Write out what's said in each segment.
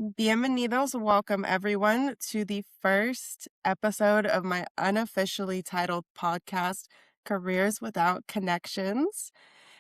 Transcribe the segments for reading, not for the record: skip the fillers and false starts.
Bienvenidos. Welcome, everyone, to the first episode of my unofficially titled podcast, Careers Without Connections,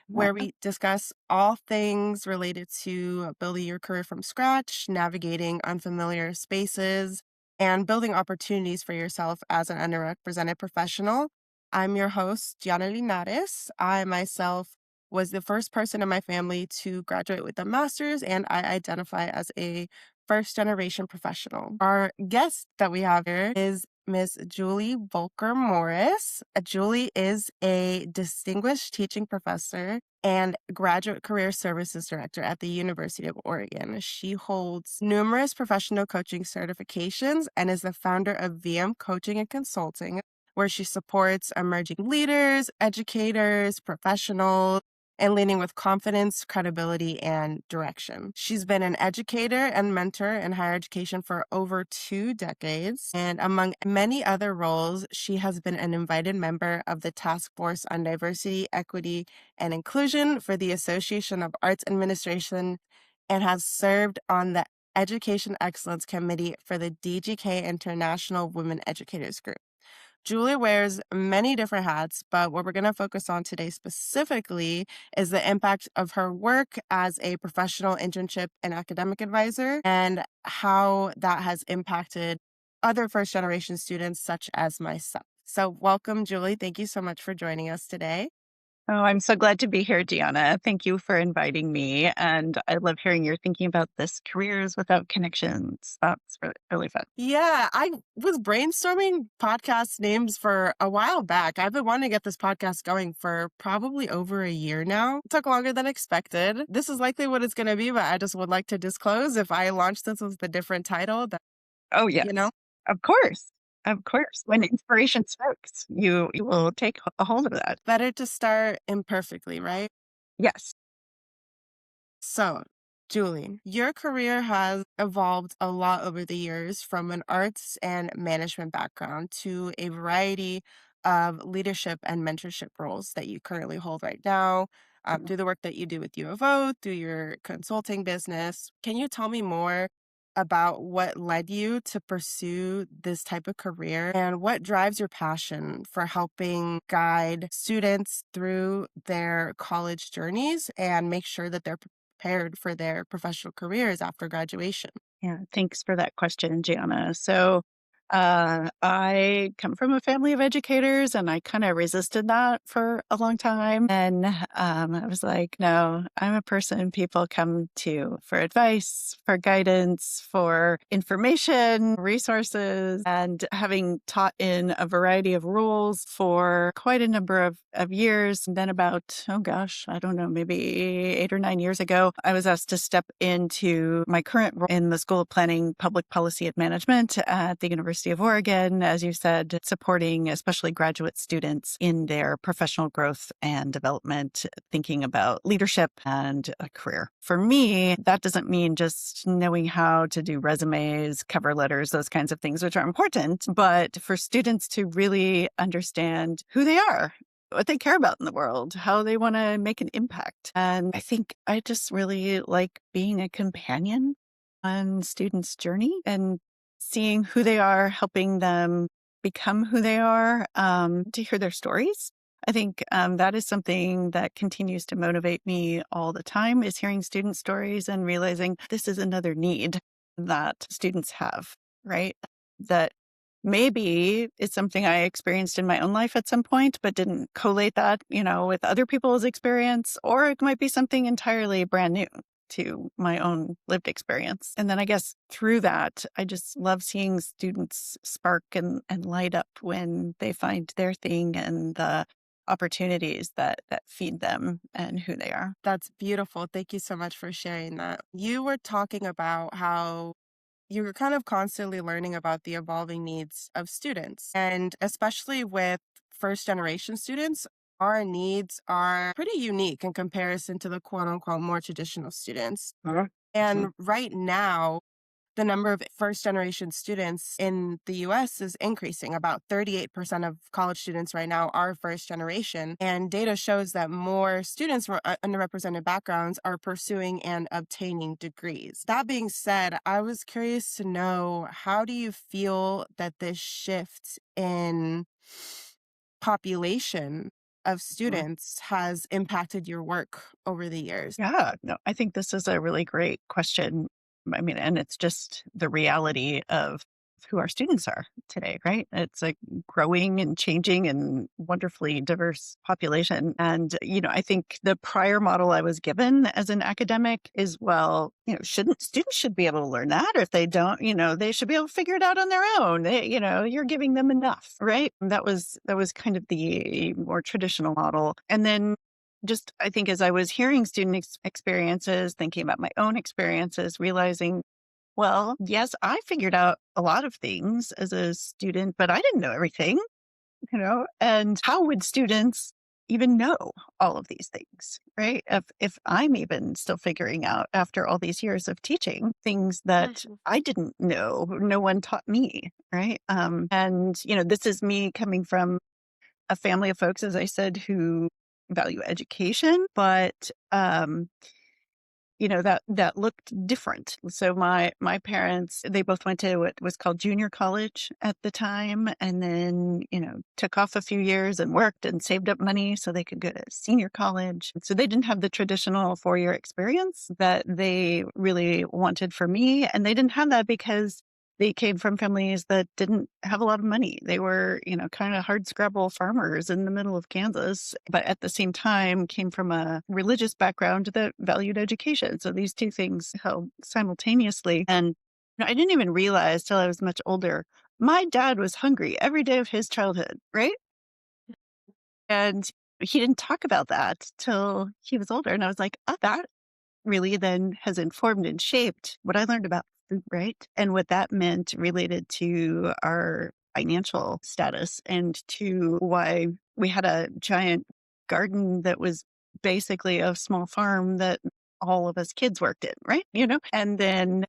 where we discuss all things related to building your career from scratch, navigating unfamiliar spaces, and building opportunities for yourself as an underrepresented professional. I'm your host, Gianna Linares. I myself was the first person in my family to graduate with a master's, and I identify as a first generation professional. Our guest that we have here is Miss Julie Volker Morris. Julie is a distinguished teaching professor and graduate career services director at the University of Oregon. She holds numerous professional coaching certifications and is the founder of VM Coaching and Consulting, where she supports emerging leaders, educators, professionals, and leading with confidence, credibility, and direction. She's been an educator and mentor in higher education for over 2 decades. And among many other roles, she has been an invited member of the Task Force on Diversity, Equity, and Inclusion for the Association of Arts Administration and has served on the Education Excellence Committee for the DGK International Women Educators Group. Julie wears many different hats, but what we're going to focus on today specifically is the impact of her work as a professional internship and academic advisor and how that has impacted other first generation students such as myself. So welcome, Julie. Thank you so much for joining us today. Oh, I'm so glad to be here, Gianna. Thank you for inviting me. And I love hearing you're thinking about this careers without connections. That's really fun. Yeah, I was brainstorming podcast names for a while back. I've been wanting to get this podcast going for probably over a year now. It took longer than expected. This is likely what it's going to be, but I just would like to disclose if I launch this with a different title, that, Oh, you know, yes. Of course. Of course. When inspiration strikes, you will take a hold of that. better to start imperfectly, right? Yes. So, Julie, your career has evolved a lot over the years from an arts and management background to a variety of leadership and mentorship roles that you currently hold right now, through the work that you do with U of O, through your consulting business. Can you tell me more about what led you to pursue this type of career and what drives your passion for helping guide students through their college journeys and make sure that they're prepared for their professional careers after graduation? Yeah. Thanks for that question, Gianna. I come from a family of educators and I kind of resisted that for a long time. And I was like, no, I'm a person people come to for advice, for guidance, for information, resources, and having taught in a variety of roles for quite a number of years. And then about, oh gosh, I don't know, maybe 8 or 9 years ago, I was asked to step into my current role in the School of Planning, Public Policy and Management at the University of Oregon, as you said, supporting especially graduate students in their professional growth and development, thinking about leadership and a career. For me, that doesn't mean just knowing how to do resumes, cover letters, those kinds of things, which are important, but for students to really understand who they are, what they care about in the world, how they want to make an impact. And I think I just really like being a companion on students' journey and seeing who they are, helping them become who they are, to hear their stories. I think that is something that continues to motivate me all the time, is hearing student stories and realizing this is another need that students have, right? That maybe it's something I experienced in my own life at some point, but didn't collate that, with other people's experience, or it might be something entirely brand new to my own lived experience. And then I guess through that, I just love seeing students spark and light up when they find their thing and the opportunities that feed them and who they are. That's beautiful. Thank you so much for sharing that. You were talking about how you were kind of constantly learning about the evolving needs of students. And especially with first generation students, our needs are pretty unique in comparison to the quote unquote more traditional students. Mhm. And right now, the number of first generation students in the US is increasing. About 38% of college students right now are first generation. And data shows that more students from underrepresented backgrounds are pursuing and obtaining degrees. That being said, I was curious to know, how do you feel that this shift in population of Mhm. students has impacted your work over the years? Yeah, no, I think this is a really great question. I mean, and it's just the reality of who our students are today, right? It's a growing and changing and wonderfully diverse population. And, I think the prior model I was given as an academic is, well, shouldn't students should be able to learn that? Or if they don't, they should be able to figure it out on their own. You're giving them enough, right? And that was kind of the more traditional model. And then just I think as I was hearing student experiences, thinking about my own experiences, realizing, well, yes, I figured out a lot of things as a student, but I didn't know everything, and how would students even know all of these things, right? If I'm even still figuring out after all these years of teaching things that Mhm. I didn't know, no one taught me, right? And this is me coming from a family of folks, as I said, who value education, but that looked different. So my parents, they both went to what was called junior college at the time, and then took off a few years and worked and saved up money so they could go to senior college. So they didn't have the traditional 4-year experience that they really wanted for me, and they didn't have that because they came from families that didn't have a lot of money. They were, kind of hard scrabble farmers in the middle of Kansas, but at the same time came from a religious background that valued education. So these two things held simultaneously. And I didn't even realize till I was much older, my dad was hungry every day of his childhood, right? And he didn't talk about that till he was older. And I was like, oh, that really then has informed and shaped what I learned about food, right? And what that meant related to our financial status and to why we had a giant garden that was basically a small farm that all of us kids worked in, right? And then,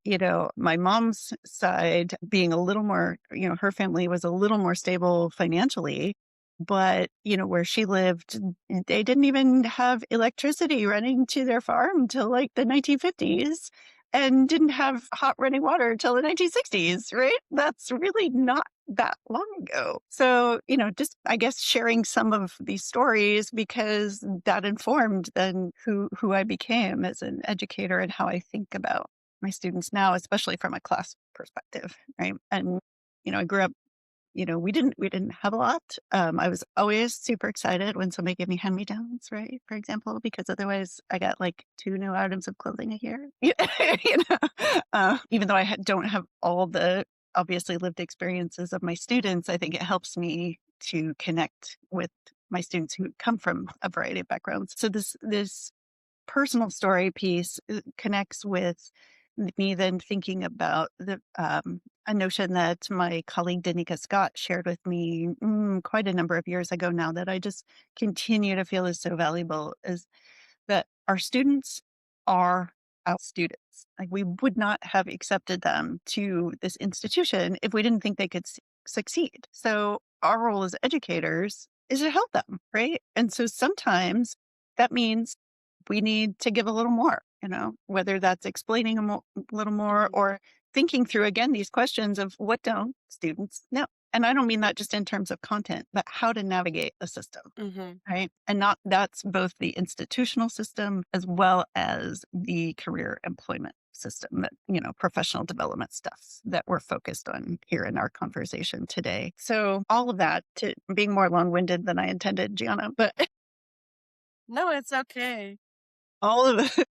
my mom's side being a little more, her family was a little more stable financially, but, where she lived, they didn't even have electricity running to their farm until like the 1950s and didn't have hot running water until the 1960s, right? That's really not that long ago. So, just I guess sharing some of these stories because that informed then who I became as an educator and how I think about my students now, especially from a class perspective, right? And I grew up, we didn't have a lot. I was always super excited when somebody gave me hand-me-downs, right? For example, because otherwise I got like 2 new items of clothing a year. Even though don't have all the obviously lived experiences of my students, I think it helps me to connect with my students who come from a variety of backgrounds. So this personal story piece connects with me then thinking about a notion that my colleague Danica Scott shared with me quite a number of years ago now that I just continue to feel is so valuable is that our students are our students. Like we would not have accepted them to this institution if we didn't think they could succeed. So our role as educators is to help them, right? And so sometimes that means we need to give a little more, whether that's explaining a little more Mhm. or thinking through again these questions of what don't students know. And I don't mean that just in terms of content, but how to navigate the system. Mhm. Right. And not that's both the institutional system as well as the career employment system that, professional development stuff that we're focused on here in our conversation today. So all of that to being more long winded than I intended, Gianna, but No, it's okay. all of it.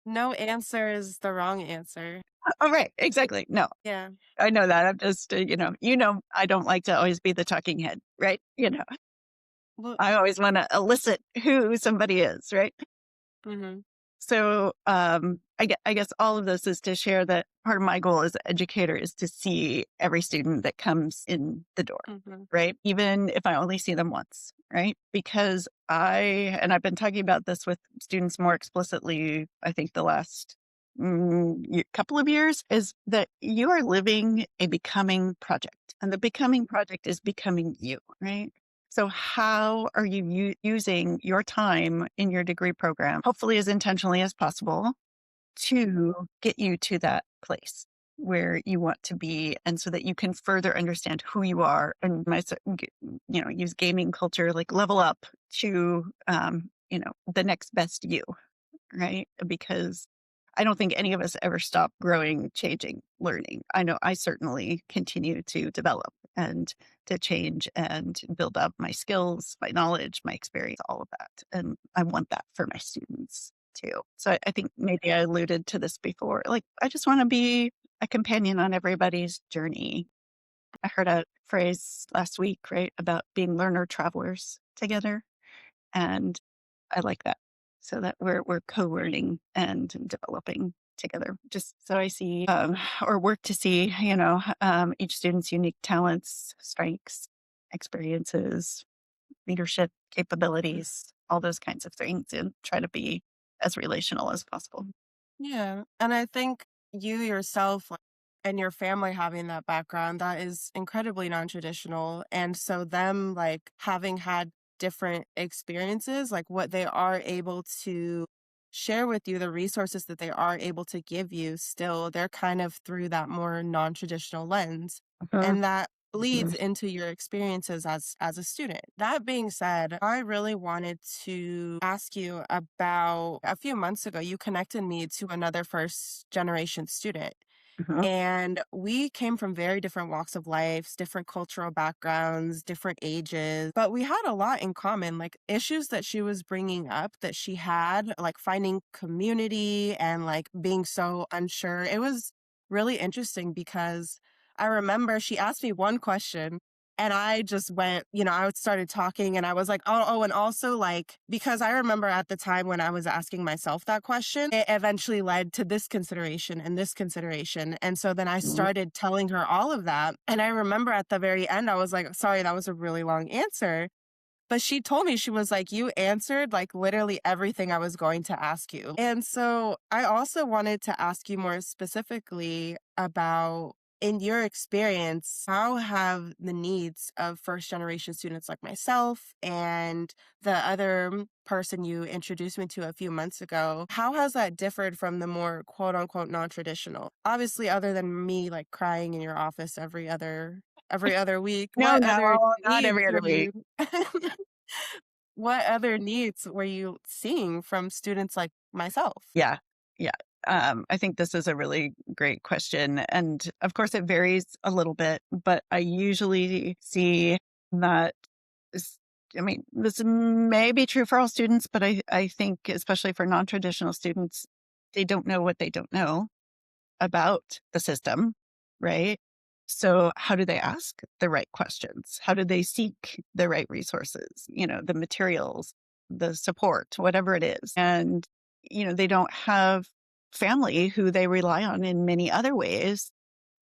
No answer is the wrong answer. Oh, right. Exactly. No, Yeah. I know that. I'm just, I don't like to always be the talking head, right? Well, I always want to elicit who somebody is, right? mhm. So I guess all of this is to share that part of my goal as an educator is to see every student that comes in the door, Mhm. right? Even if I only see them once, right? Because and I've been talking about this with students more explicitly, I think the last couple of years is that you are living a becoming project, and the becoming project is becoming you, right? So how are you using your time in your degree program, hopefully as intentionally as possible, to get you to that place where you want to be, and so that you can further understand who you are and use gaming culture, like level up to the next best you, right? Because I don't think any of us ever stop growing, changing, learning. I know I certainly continue to develop and to change and build up my skills, my knowledge, my experience, all of that. And I want that for my students too. So I think maybe I alluded to this before. Like, I just want to be a companion on everybody's journey. I heard a phrase last week, right, about being learner travelers together. And I like that. So that we're co-learning and developing together. Just so I see or work to see, each student's unique talents, strengths, experiences, leadership capabilities, all those kinds of things, and try to be as relational as possible. Yeah. And I think you yourself, like, and your family having that background, that is incredibly non-traditional. And so them like having had different experiences, like what they are able to share with you, the resources that they are able to give you, still, they're kind of through that more non-traditional lens. Mhm. And that bleeds Mhm. into your experiences as a student. That being said, I really wanted to ask you about a few months ago, you connected me to another first generation student. Mhm. And we came from very different walks of life, different cultural backgrounds, different ages, but we had a lot in common, like issues that she was bringing up that she had, like finding community and like being so unsure. It was really interesting because I remember she asked me one question and I just went, I started talking and I was like, oh, and also like, because I remember at the time when I was asking myself that question, it eventually led to this consideration and this consideration. And so then I Mhm. started telling her all of that. And I remember at the very end, I was like, sorry, that was a really long answer. But she told me, she was like, you answered like literally everything I was going to ask you. And so I also wanted to ask you more specifically about, in your experience, how have the needs of first generation students like myself and the other person you introduced me to a few months ago, how has that differed from the more quote unquote non-traditional? Obviously, other than me like crying in your office every other week, No, what no, other not needs every were other week. you what other needs were you seeing from students like myself? Yeah. Yeah. I think this is a really great question. And of course, it varies a little bit, but I usually see that, s- I mean, this may be true for all students, but I think, especially for non traditional students, they don't know what they don't know about the system, right? So, how do they ask the right questions? How do they seek the right resources, the materials, the support, whatever it is? And, they don't have family who they rely on in many other ways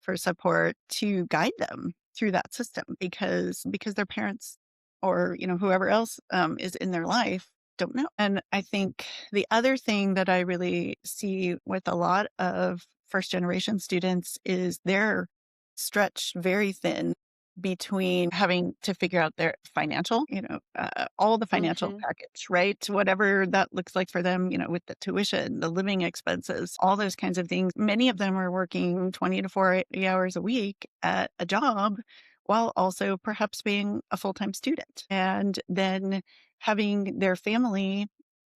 for support to guide them through that system because their parents or whoever else is in their life don't know. And I think the other thing that I really see with a lot of first generation students is they're stretched very thin between having to figure out their financial, all the financial Mhm, package, right? Whatever that looks like for them, with the tuition, the living expenses, all those kinds of things. Many of them are working 20 to 40 hours a week at a job while also perhaps being a full time student. And then having their family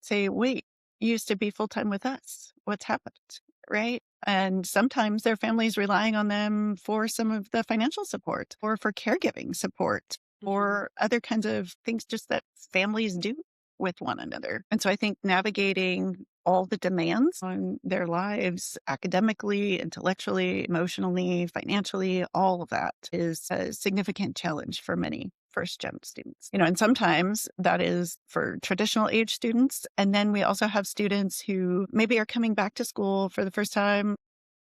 say, wait, you used to be full time with us. What's happened? Right. And sometimes their family's relying on them for some of the financial support or for caregiving support mhm, or other kinds of things just that families do with one another. And so I think navigating all the demands on their lives academically, intellectually, emotionally, financially, all of that is a significant challenge for many first gen students. And sometimes that is for traditional age students. And then we also have students who maybe are coming back to school for the first time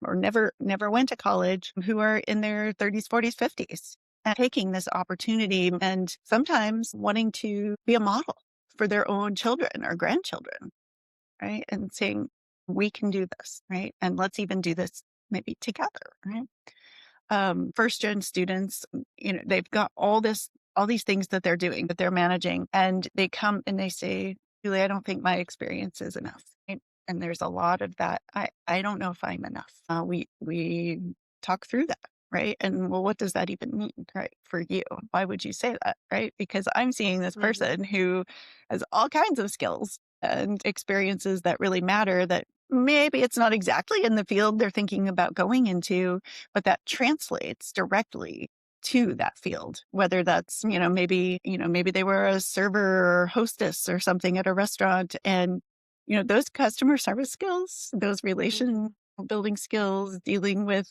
or never went to college, who are in their 30s, 40s, 50s and taking this opportunity and sometimes wanting to be a model for their own children or grandchildren, right? And saying, we can do this, right? And let's even do this maybe together, right? First gen students, they've got all these things that they're doing, that they're managing, and they come and they say, Julie, I don't think my experience is enough. Right? And there's a lot of that. I don't know if I'm enough. We talk through that, right? And well, what does that even mean, right? For you, why would you say that, right? Because I'm seeing this Mhm. person who has all kinds of skills and experiences that really matter, that maybe it's not exactly in the field they're thinking about going into, but that translates directly to that field, whether that's, maybe they were a server or hostess or something at a restaurant. And, those customer service skills, those relation Mhm. building skills, dealing with,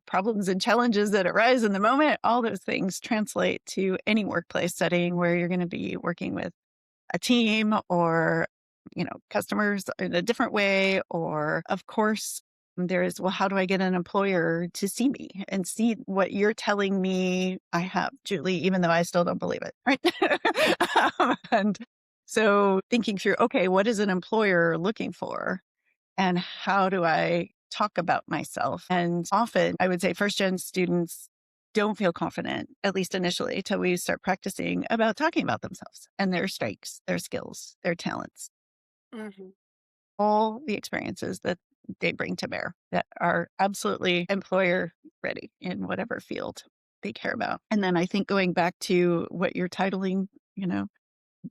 problems and challenges that arise in the moment, all those things translate to any workplace setting where you're going to be working with a team or, customers in a different way. Or, of course, there's, well, how do I get an employer to see me and see what you're telling me I have, Julie, even though I still don't believe it, right? And so thinking through, okay, what is an employer looking for? And how do I talk about myself? And often I would say first gen students don't feel confident, at least initially, till we start practicing about talking about themselves and their strengths, their skills, their talents, Mhm. all the experiences that they bring to bear that are absolutely employer ready in whatever field they care about. And then I think going back to what you're titling, you know,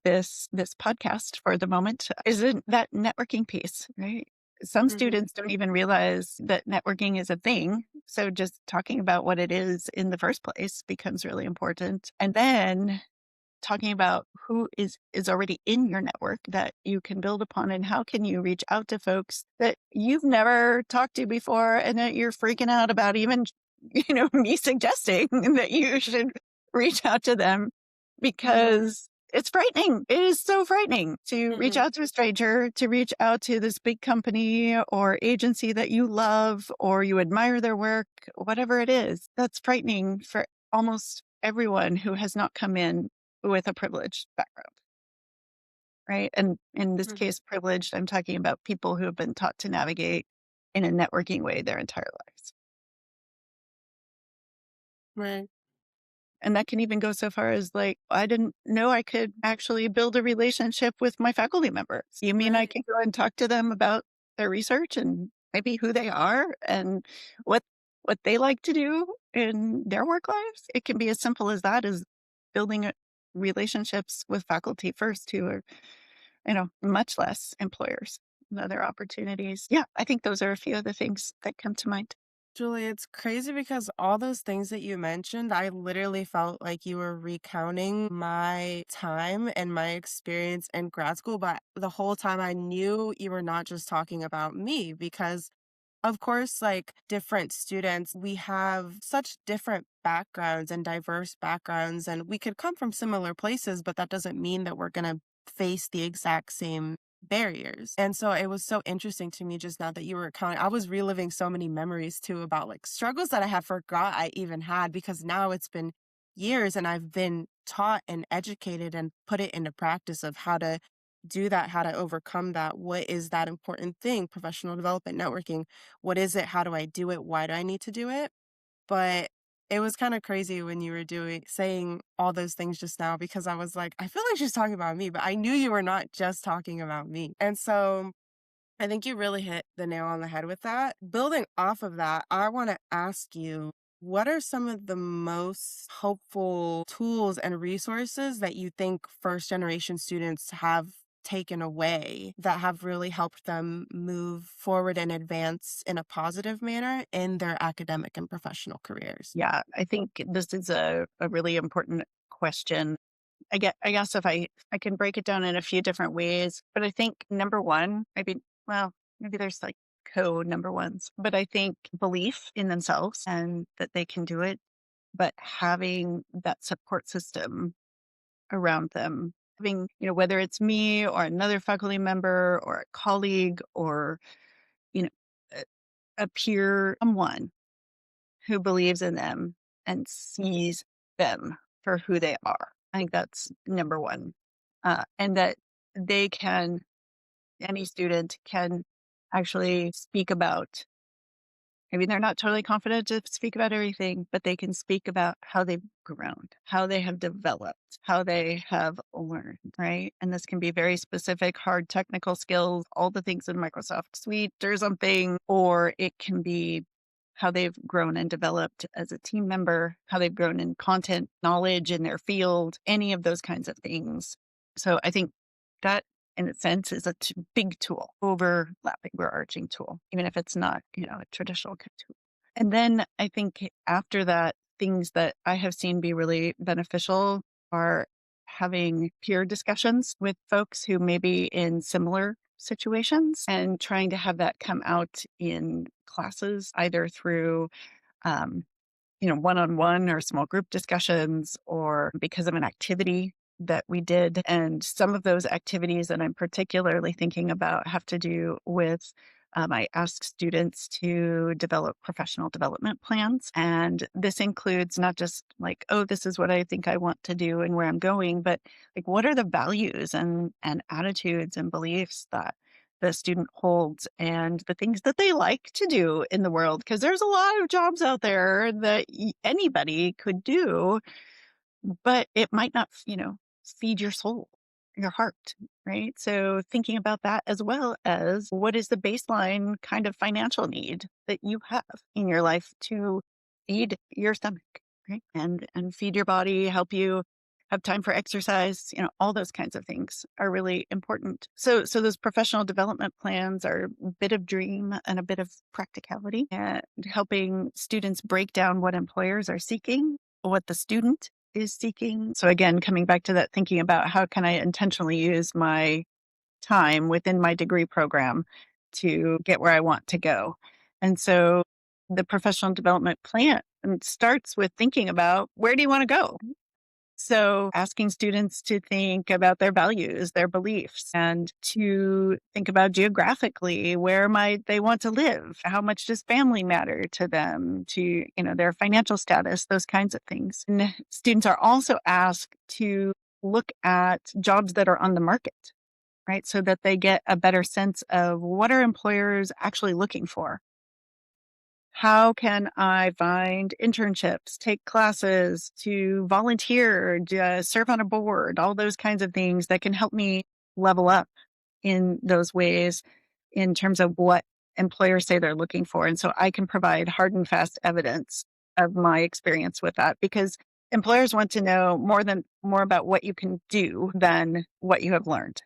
this podcast for the moment isn't that networking piece, right? Some Mhm. students don't even realize that networking is a thing. So just talking about what it is in the first place becomes really important. And then talking about who is already in your network that you can build upon, and how can you reach out to folks that you've never talked to before and that you're freaking out about, even me suggesting that you should reach out to them, Mhm. because it's frightening. It is so frightening to reach Mhm. out to a stranger, to reach out to this big company or agency that you love or you admire their work, whatever it is. That's frightening for almost everyone who has not come in with a privileged background, right? And in this Mhm. case, privileged, I'm talking about people who have been taught to navigate in a networking way their entire lives. Right. And that can even go so far as, like, I didn't know I could actually build a relationship with my faculty members. You mean I Right. can go and talk to them about their research and maybe who they are and what they like to do in their work lives? It can be as simple as that, as building relationships with faculty first, who are, much less employers and other opportunities. Yeah, I think those are a few of the things that come to mind. Julie, it's crazy because all those things that you mentioned, I literally felt like you were recounting my time and my experience in grad school. But the whole time I knew you were not just talking about me because, of course, like different students, we have such different backgrounds and diverse backgrounds, and we could come from similar places, but that doesn't mean that we're going to face the exact same barriers. And so it was so interesting to me just now that you were counting. I was reliving so many memories too about like struggles that I had forgot I even had because now it's been years and I've been taught and educated and put it into practice of how to do that, how to overcome that. What is that important thing? Professional development, networking. What is it? How do I do it? Why do I need to do it? But it was kind of crazy when you were saying all those things just now because I was like, I feel like she's talking about me, but I knew you were not just talking about me. And so I think you really hit the nail on the head with that. Building off of that, I want to ask you, what are some of the most helpful tools and resources that you think first generation students have taken away that have really helped them move forward and advance in a positive manner in their academic and professional careers? Yeah, I think this is a really important question. I guess if I can break it down in a few different ways, but I think number one, maybe there's like code number ones, but I think belief in themselves and that they can do it, but having that support system around them, having, whether it's me or another faculty member or a colleague or, you know, a, a peer, someone who believes in them and sees them for who they are. I think that's number one. And that they can, any student can actually speak about. Maybe they're not totally confident to speak about everything, but they can speak about how they've grown, how they have developed, how they have learned, right? And this can be very specific, hard technical skills, all the things in Microsoft Suite or something, or it can be how they've grown and developed as a team member, how they've grown in content, knowledge in their field, any of those kinds of things. So I think that in a sense is a big tool, overlapping, overarching tool, even if it's not, a traditional tool. And then I think after that, things that I have seen be really beneficial are having peer discussions with folks who may be in similar situations and trying to have that come out in classes, either through um, one-on-one or small group discussions or because of an activity that we did. And some of those activities that I'm particularly thinking about have to do with I ask students to develop professional development plans. And this includes not just like, oh, this is what I think I want to do and where I'm going, but like, what are the values and attitudes and beliefs that the student holds and the things that they like to do in the world? Because there's a lot of jobs out there that anybody could do, but it might not, feed your soul, your heart, right? So thinking about that as well as what is the baseline kind of financial need that you have in your life to feed your stomach, right? And feed your body, help you have time for exercise, all those kinds of things are really important. So those professional development plans are a bit of dream and a bit of practicality, and helping students break down what employers are seeking, what the student is seeking. So again, coming back to that, thinking about how can I intentionally use my time within my degree program to get where I want to go. And so the professional development plan starts with thinking about, where do you want to go? So asking students to think about their values, their beliefs, and to think about geographically, where might they want to live? How much does family matter to them, to, their financial status, those kinds of things. And students are also asked to look at jobs that are on the market, right? So that they get a better sense of what are employers actually looking for. How can I find internships, take classes, to volunteer, serve on a board, all those kinds of things that can help me level up in those ways in terms of what employers say they're looking for. And so I can provide hard and fast evidence of my experience with that, because employers want to know more about what you can do than what you have learned.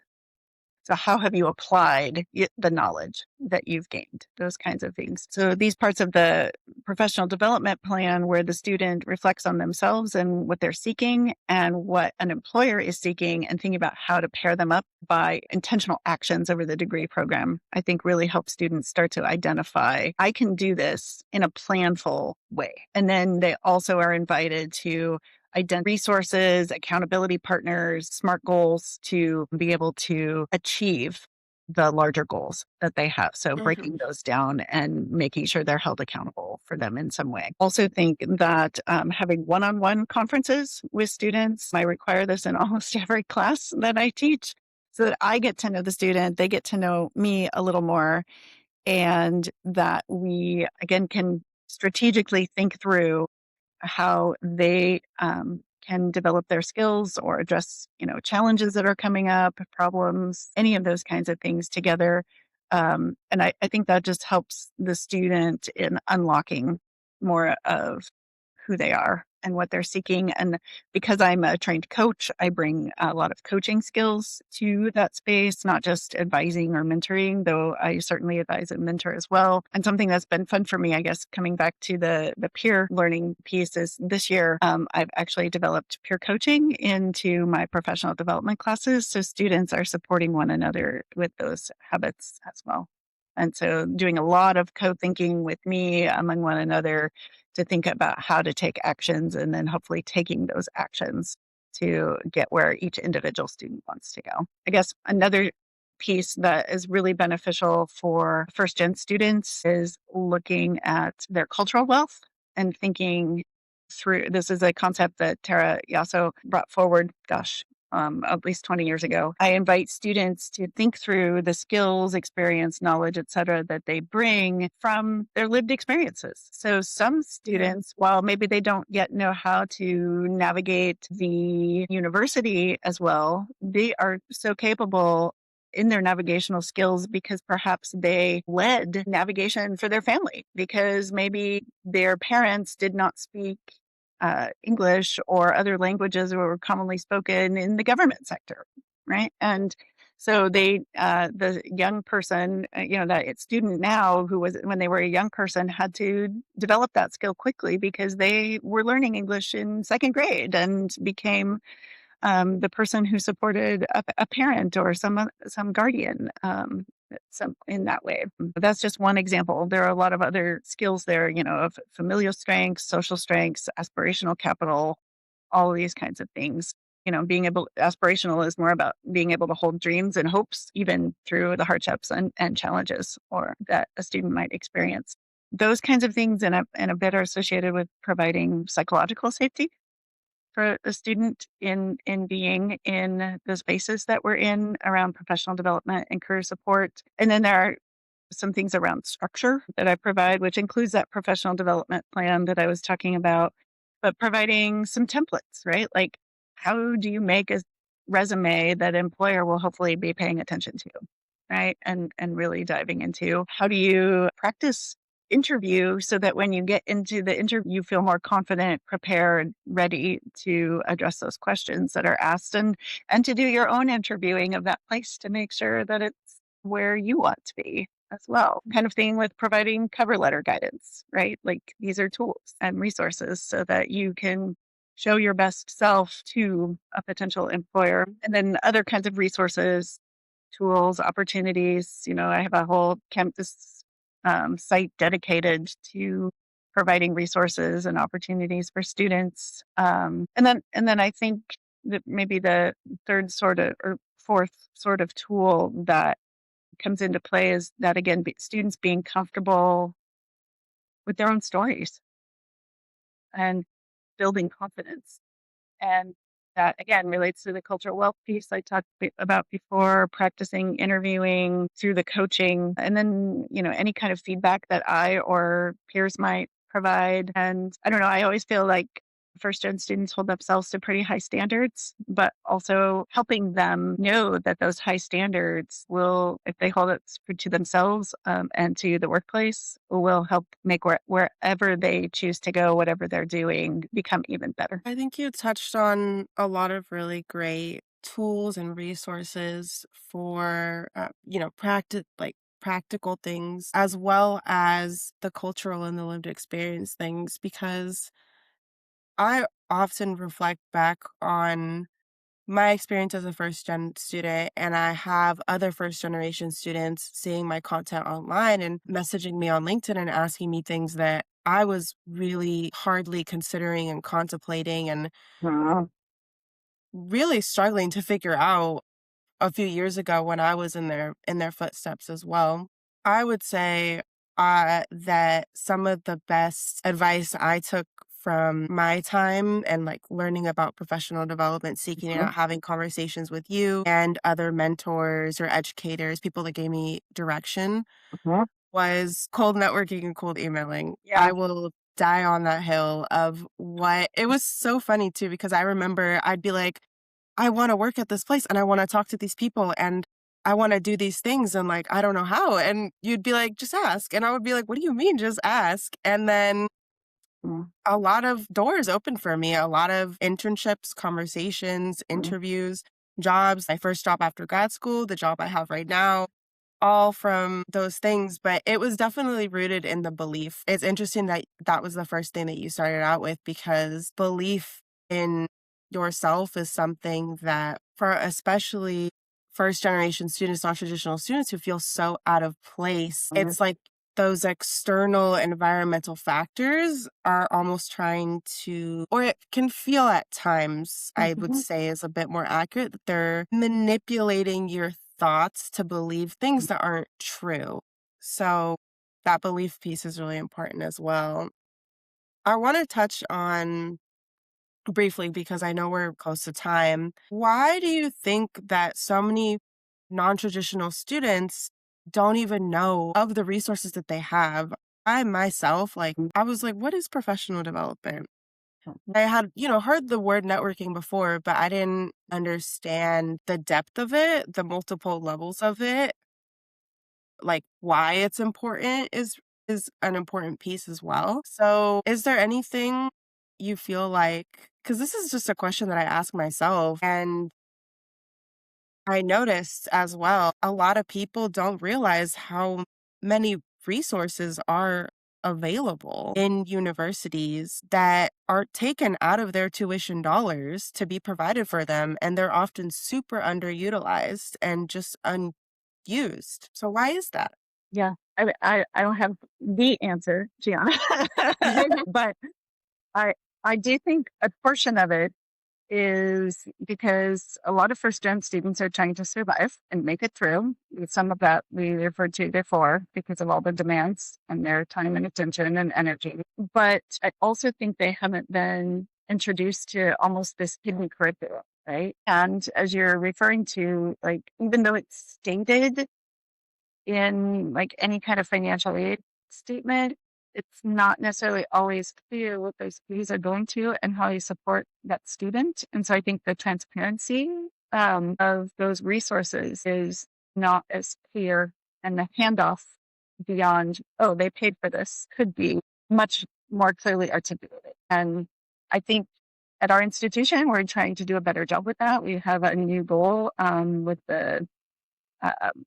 So how have you applied the knowledge that you've gained? Those kinds of things. So these parts of the professional development plan where the student reflects on themselves and what they're seeking and what an employer is seeking, and thinking about how to pair them up by intentional actions over the degree program, I think really helps students start to identify, I can do this in a planful way. And then they also are invited to identify resources, accountability partners, SMART goals to be able to achieve the larger goals that they have. So Mhm. breaking those down and making sure they're held accountable for them in some way. Also think that having one-on-one conferences with students, I require this in almost every class that I teach, so that I get to know the student, they get to know me a little more, and that we, again, can strategically think through how they can develop their skills or address, challenges that are coming up, problems, any of those kinds of things together. And I think that just helps the student in unlocking more of who they are and what they're seeking. And because I'm a trained coach, I bring a lot of coaching skills to that space, not just advising or mentoring, though I certainly advise and mentor as well. And something that's been fun for me, I guess, coming back to the peer learning piece, is this year I've actually developed peer coaching into my professional development classes. So students are supporting one another with those habits as well. And so doing a lot of co-thinking with me among one another to think about how to take actions, and then hopefully taking those actions to get where each individual student wants to go. I guess another piece that is really beneficial for first gen students is looking at their cultural wealth and thinking through. This is a concept that Tara Yasso brought forward, gosh, at least 20 years ago. I invite students to think through the skills, experience, knowledge, et cetera, that they bring from their lived experiences. So some Yeah. students, while maybe they don't yet know how to navigate the university as well, they are so capable in their navigational skills because perhaps they led navigation for their family because maybe their parents did not speak English or other languages that were commonly spoken in the government sector, right? And so the young person, that student now who was when they were a young person had to develop that skill quickly because they were learning English in second grade and became the person who supported a parent or some guardian, some in that way. That's just one example. There are a lot of other skills there, of familial strengths, social strengths, aspirational capital, all of these kinds of things. Aspirational is more about being able to hold dreams and hopes even through the hardships and challenges or that a student might experience. Those kinds of things and a bit are associated with providing psychological safety for a student in being in the spaces that we're in around professional development and career support. And then there are some things around structure that I provide, which includes that professional development plan that I was talking about, but providing some templates, right? Like how do you make a resume that employer will hopefully be paying attention to, right? And really diving into how do you practice interview so that when you get into the interview, you feel more confident, prepared, ready to address those questions that are asked and to do your own interviewing of that place to make sure that it's where you want to be as well. Kind of thing with providing cover letter guidance, right? Like these are tools and resources so that you can show your best self to a potential employer. And then other kinds of resources, tools, opportunities. I have a whole campus site dedicated to providing resources and opportunities for students. And then I think that maybe the third sort of or fourth sort of tool that comes into play is that again, students being comfortable with their own stories and building confidence. And that again relates to the cultural wealth piece I talked about before, practicing interviewing through the coaching, and then, any kind of feedback that I or peers might provide. And I don't know, I always feel like first gen students hold themselves to pretty high standards, but also helping them know that those high standards will, if they hold it to themselves and to the workplace, will help make wherever they choose to go, whatever they're doing, become even better. I think you touched on a lot of really great tools and resources for, practical things as well as the cultural and the lived experience things because I often reflect back on my experience as a first gen student, and I have other first generation students seeing my content online and messaging me on LinkedIn and asking me things that I was really hardly considering and contemplating and Wow. really struggling to figure out a few years ago when I was in their footsteps as well. I would say that some of the best advice I took from my time and like learning about professional development, seeking it Mhm. out, having conversations with you and other mentors or educators, people that gave me direction, Mhm. was cold networking and cold emailing. Yeah. I will die on that hill of what it was so funny too, because I remember I'd be like, I want to work at this place and I want to talk to these people and I want to do these things and like I don't know how. And you'd be like, just ask. And I would be like, what do you mean just ask? And then Mhm. a lot of doors opened for me, a lot of internships, conversations, Mhm. interviews, jobs. My first job after grad school, the job I have right now, all from those things, but it was definitely rooted in the belief. It's interesting that that was the first thing that you started out with because belief in yourself is something that for especially first generation students, non-traditional students who feel so out of place, Mhm. it's like those external environmental factors are almost trying to, or it can feel at times, I would Mhm. say is a bit more accurate, that they're manipulating your thoughts to believe things that aren't true. So that belief piece is really important as well. I want to touch on briefly, because I know we're close to time. Why do you think that so many non-traditional students don't even know of the resources that they have? I myself, I was like, what is professional development? I had, heard the word networking before, but I didn't understand the depth of it, the multiple levels of it, like why it's important is an important piece as well. So, is there anything you feel like, cuz this is just a question that I ask myself, and I noticed as well, a lot of people don't realize how many resources are available in universities that are taken out of their tuition dollars to be provided for them, and they're often super underutilized and just unused. So why is that? Yeah. I don't have the answer, Gianna, but I I do think a portion of it is because a lot of first gen students are trying to survive and make it through. Some of that we referred to before because of all the demands and their time and attention and energy. But I also think they haven't been introduced to almost this hidden curriculum, right? And as you're referring to, like, even though it's stated in like any kind of financial aid statement, it's not necessarily always clear what those fees are going to and how you support that student. And so I think the transparency of those resources is not as clear, and the handoff beyond, oh, they paid for this, could be much more clearly articulated. And I think at our institution, we're trying to do a better job with that. We have a new goal with the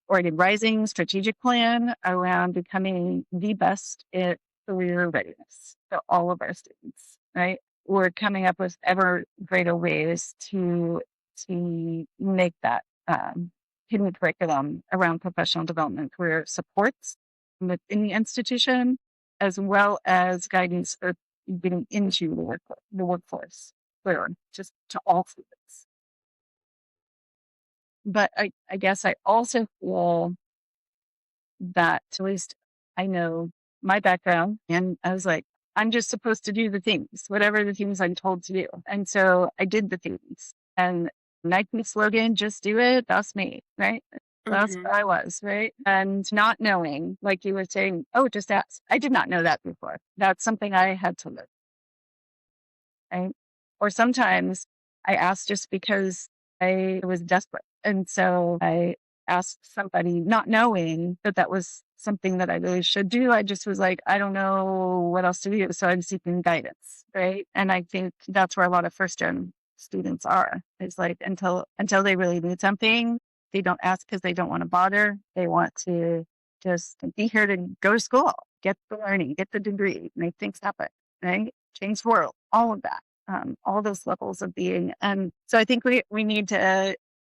Oregon Rising strategic plan around becoming the best at career readiness to all of our students, right? We're coming up with ever greater ways to make that hidden curriculum around professional development career supports within the institution, as well as guidance for getting into the workforce, clear, just to all students. But I guess I also feel that, at least I know my background, and I was like, I'm just supposed to do the things, whatever the things I'm told to do. And so I did the things. And Nike slogan, just do it. That's me, right? That's Mhm. what I was, right? And not knowing, like you were saying, oh, just ask. I did not know that before. That's something I had to learn, right? Or sometimes I asked just because I was desperate. And so I asked somebody, not knowing that that was something that I really should do. I just was like, I don't know what else to do. So I'm seeking guidance. Right. And I think that's where a lot of first gen students are. It's like until they really need something, they don't ask because they don't want to bother. They want to just be here to go to school, get the learning, get the degree, make things happen, right? Change the world, all of that, all those levels of being. And so I think we need to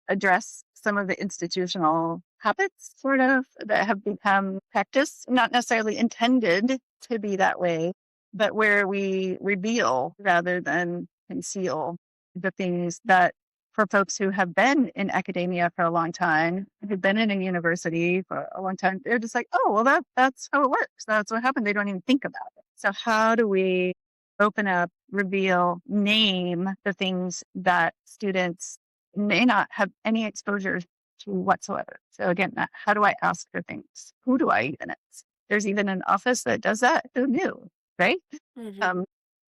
address some of the institutional habits sort of that have become practice, not necessarily intended to be that way, but where we reveal rather than conceal the things that for folks who have been in academia for a long time, who've been in a university for a long time, they're just like, oh, well, that's how it works. That's what happened. They don't even think about it. So how do we open up, reveal, name the things that students may not have any exposure to whatsoever? So again, how do I ask for things? Who do I even ask? There's even an office that does that. Who knew, right? Mhm. Um,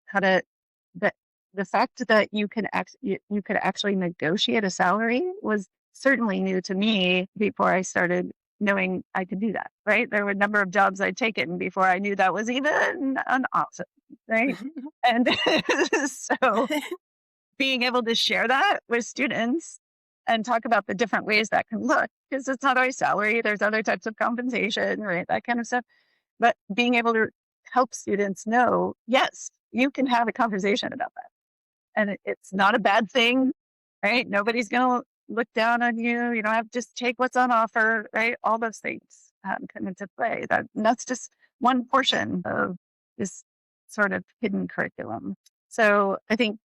how to the the fact that you could actually negotiate a salary was certainly new to me before I started knowing I could do that. Right? There were a number of jobs I'd taken before I knew that was even an option. Right? And so being able to share that with students and talk about the different ways that can look, because it's not always salary, there's other types of compensation, right? That kind of stuff. But being able to help students know, yes, you can have a conversation about that. And it's not a bad thing, right? Nobody's going to look down on you. You don't have to just take what's on offer, right? All those things come into play. That's just one portion of this sort of hidden curriculum. So I think,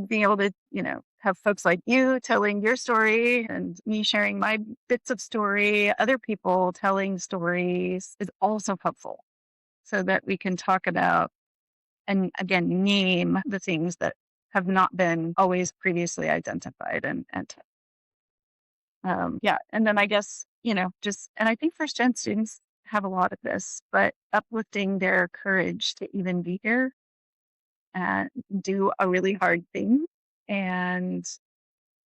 being able to, have folks like you telling your story and me sharing my bits of story, other people telling stories is also helpful so that we can talk about and again, name the things that have not been always previously identified. Yeah. And then I guess, and I think first gen students have a lot of this, but uplifting their courage to even be here and do a really hard thing and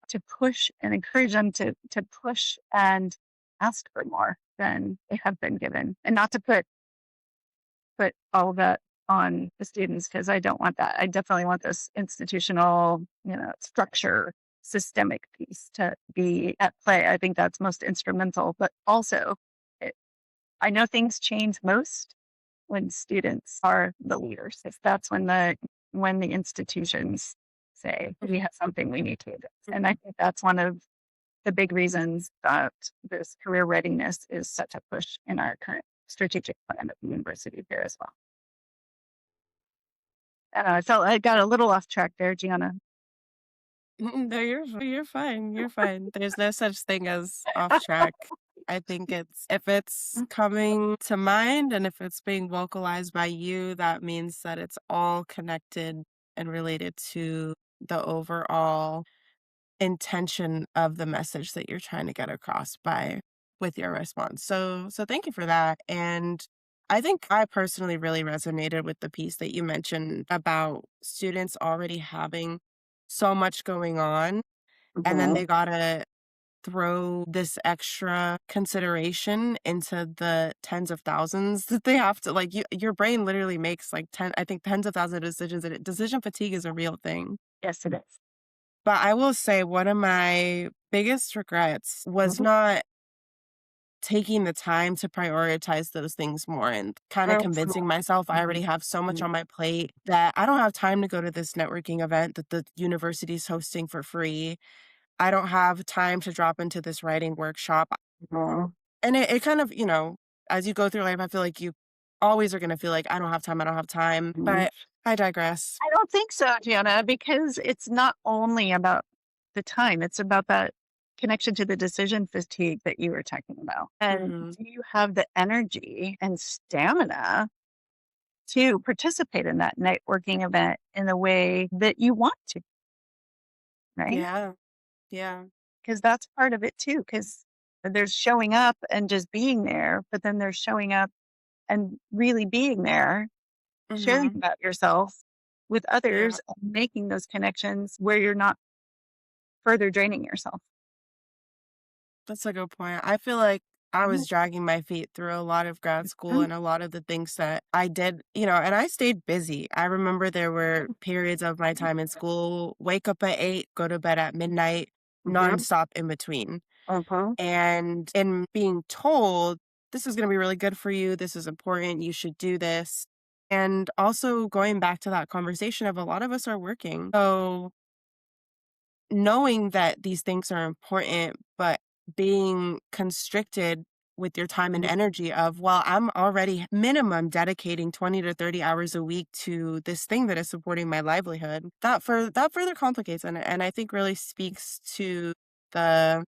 to push and encourage them to push and ask for more than they have been given, and not to put all of that on the students, because I don't want that. I definitely want this institutional, structure, systemic piece to be at play. I think that's most instrumental, but also it, I know things change most when students are the leaders. If that's when the institutions say we have something we need to address. And I think that's one of the big reasons that this career readiness is such a push in our current strategic plan at the university here as well. I don't know, I felt I got a little off track there, Gianna. No, you're fine. You're fine. There's no such thing as off track. I think it's if it's coming to mind and if it's being vocalized by you, that means that it's all connected and related to the overall intention of the message that you're trying to get across by with your response. So thank you for that. And I think I personally really resonated with the piece that you mentioned about students already having so much going on and then they got to throw this extra consideration into the tens of thousands that they have to your brain literally makes like 10 I think tens of thousands of decisions and decision fatigue is a real thing. Yes, it is. But I will say one of my biggest regrets was not taking the time to prioritize those things more and kind of convincing myself I already have so much on my plate that I don't have time to go to this networking event that the university is hosting for free. I don't have time to drop into this writing workshop. And it kind of, as you go through life, I feel like you always are going to feel like I don't have time, I don't have time. But I digress. I don't think so, Gianna, because it's not only about the time, it's about that connection to the decision fatigue that you were talking about. And Mhm. do you have the energy and stamina to participate in that networking event in the way that you want to, right? Yeah. Yeah. Because that's part of it too. Because there's showing up and just being there, but then there's showing up and really being there, sharing Mhm. about yourself with Yeah. others, and making those connections where you're not further draining yourself. That's a good point. I feel like I Mhm. was dragging my feet through a lot of grad school and a lot of the things that I did, and I stayed busy. I remember there were periods of my time in school, wake up at 8, go to bed at midnight, Mhm. nonstop in between. Mhm. And in being told, this is going to be really good for you, this is important, you should do this. And also going back to that conversation of a lot of us are working. So knowing that these things are important, but being constricted with your time and Mhm. energy of, well, I'm already minimum dedicating 20 to 30 hours a week to this thing that is supporting my livelihood. That further complicates and I think really speaks to the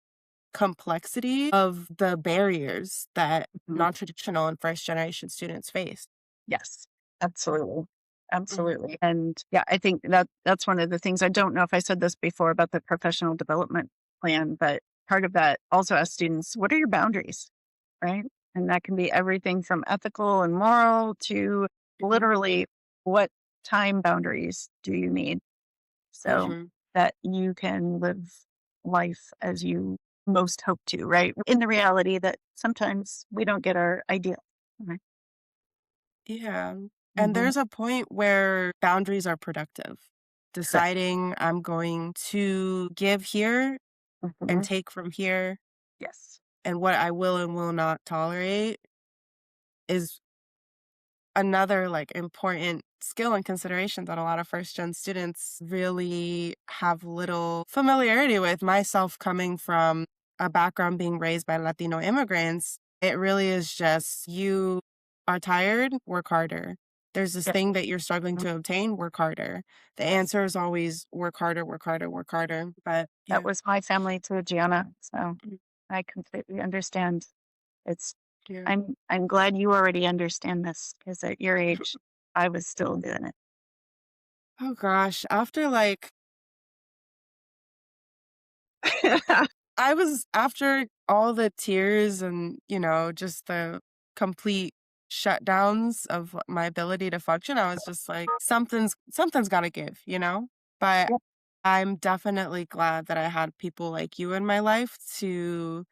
complexity of the barriers that Mhm. non-traditional and first generation students face. Yes, absolutely. Mhm. Absolutely. And yeah, I think that's one of the things. I don't know if I said this before about the professional development plan, but part of that also as students, what are your boundaries? Right. And that can be everything from ethical and moral to Mhm. literally what time boundaries do you need so Mhm. that you can live life as you most hope to, right? In the reality that sometimes we don't get our ideal. Right. Yeah. And Hmm. there's a point where boundaries are productive. Correct. Deciding I'm going to give here and Hmm. take from here Yes. and what I will and will not tolerate is another important skill and consideration that a lot of first gen students really have little familiarity with. Myself coming from a background being raised by Latino immigrants, it really is just you are tired, work harder. There's this Yes. thing that you're struggling Mhm. to obtain, work harder. The Yes. answer is always work harder, work harder, work harder. But That yeah. was my family too, Gianna. So Mm. I completely understand. It's Yeah. I'm glad you already understand this because at your age I was still doing it. Oh gosh, after like I was after all the tears and, just the complete shutdowns of my ability to function, I was just like, something's gotta give, you know? But Yep. I'm definitely glad that I had people like you in my life to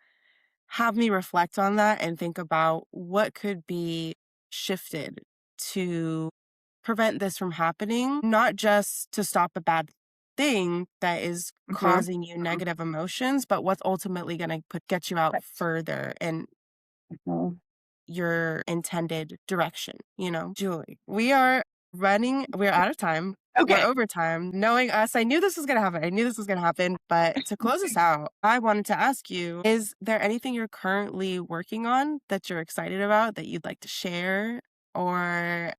have me reflect on that and think about what could be shifted to prevent this from happening, not just to stop a bad thing that is Mhm. causing you negative emotions, but what's ultimately going to get you out Right. further in Mhm. your intended direction, Julie, we're out of time. We're Okay. over time. Knowing us, I knew this was going to happen. I knew this was going to happen. But to close us out, I wanted to ask you, is there anything you're currently working on that you're excited about that you'd like to share? Or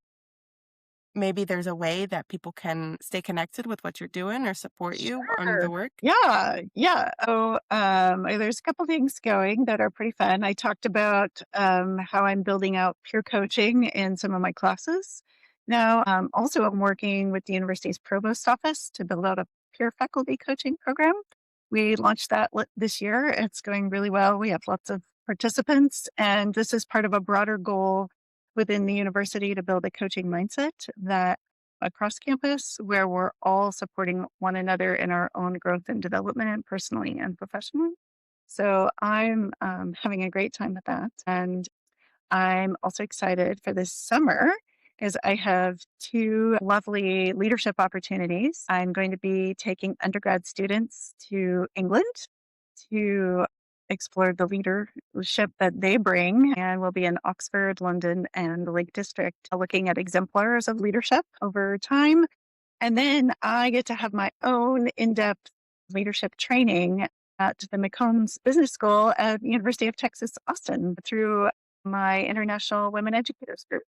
maybe there's a way that people can stay connected with what you're doing or support you on Sure. the work? Yeah, yeah. Oh, there's a couple things going that are pretty fun. I talked about how I'm building out peer coaching in some of my classes. Now, also I'm working with the university's provost office to build out a peer faculty coaching program. We launched that this year. It's going really well. We have lots of participants, and this is part of a broader goal within the university to build a coaching mindset that across campus where we're all supporting one another in our own growth and development, personally and professionally. So I'm having a great time with that. And I'm also excited for this summer because I have two lovely leadership opportunities. I'm going to be taking undergrad students to England to explore the leadership that they bring. And we'll be in Oxford, London, and the Lake District looking at exemplars of leadership over time. And then I get to have my own in depth leadership training at the McCombs Business School at the University of Texas, Austin, through my International Women Educators Group.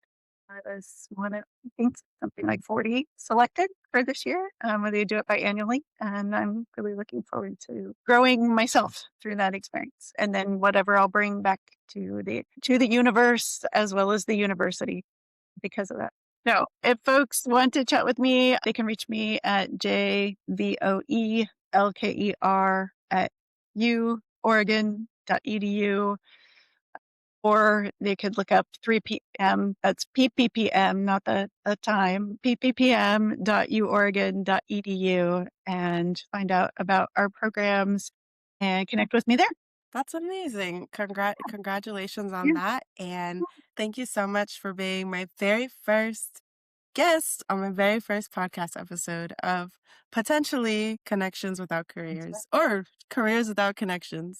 I was one of, I think, something like 40 selected for this year, where they do it biannually. And I'm really looking forward to growing myself through that experience. And then whatever I'll bring back to the universe as well as the university because of that. No, if folks want to chat with me, they can reach me at jvoelker@uoregon.edu, or they could look up 3 p.m. That's PPPM, not the time, pppm.uoregon.edu, and find out about our programs and connect with me there. That's amazing. Congratulations on Yeah. that. And thank you so much for being my very first guest on my very first podcast episode of potentially Connections Without Careers or Careers Without Connections.